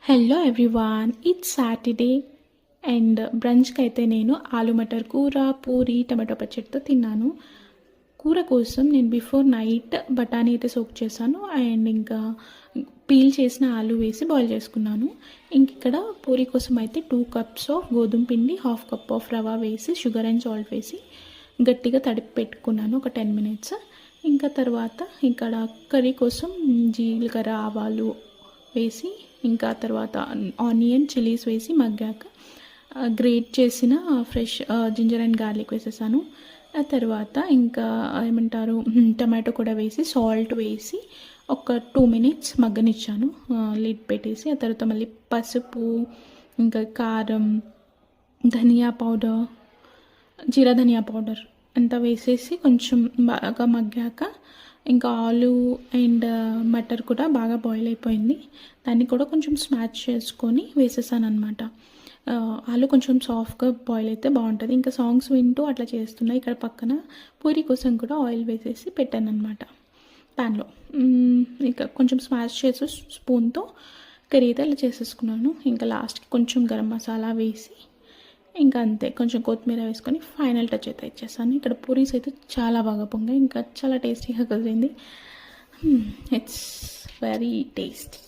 Hello everyone, it's Saturday and బ్రంచ్కి అయితే నేను ఆలు మటర్ కూర, పూరి, టమాటో పచ్చడితో తిన్నాను. కూర కోసం నేను బిఫోర్ నైట్ బఠానీ అయితే సోక్ చేశాను అండ్ ఇంకా పీల్ చేసిన ఆలు వేసి బాయిల్ చేసుకున్నాను. ఇంక ఇక్కడ పూరి కోసం అయితే 2 cups ఆఫ్ గోధుమ పిండి, 1/2 cup ఆఫ్ రవ వేసి షుగర్ అండ్ సాల్ట్ వేసి గట్టిగా తడిపి పెట్టుకున్నాను ఒక 10 minutes. ఇంకా తర్వాత ఇక్కడ కర్రీ కోసం జీలకర్ర, ఆవాలు వేసి ఇంకా తర్వాత ఆనియన్, చిల్లీస్ వేసి మగ్గాక గ్రేట్ చేసిన ఫ్రెష్ జింజర్ అండ్ గార్లిక్ వేసేసాను. ఆ తర్వాత ఇంకా ఏమంటారు టమాటో కూడా వేసి సాల్ట్ వేసి ఒక 2 minutes మగ్గనిచ్చాను లిడ్ పెట్టేసి. ఆ తర్వాత మళ్ళీ పసుపు, ఇంకా కారం, ధనియా పౌడర్, జీరా ధనియా పౌడర్ అంతా వేసేసి కొంచెం బాగా మగ్గాక ఇంకా ఆలు అండ్ మటర్ కూడా బాగా బాయిల్ అయిపోయింది. దాన్ని కూడా కొంచెం స్మాష్ చేసుకొని వేసేసాను అనమాట. ఆలు కొంచెం సాఫ్ట్గా బాయిల్ అయితే బాగుంటుంది. ఇంకా సాంగ్స్ వింటూ అట్లా చేస్తున్నా. ఇక్కడ పక్కన పూరి కోసం కూడా ఆయిల్ వేసేసి పెట్టాను అనమాట ప్యాన్లో. ఇంకా కొంచెం స్మాష్ చేసి స్పూన్తో కర్రీ అయితే అలా చేసేసుకున్నాను. ఇంకా లాస్ట్కి కొంచెం గరం మసాలా వేసి ఇంకా అంతే, కొంచెం కొత్తిమీర వేసుకొని ఫైనల్ టచ్ అయితే ఇచ్చేసాను. ఇక్కడ పూరీస్ అయితే చాలా బాగా పొంగాయి, ఇంకా చాలా టేస్టీగా కుదిరింది. It's very tasty.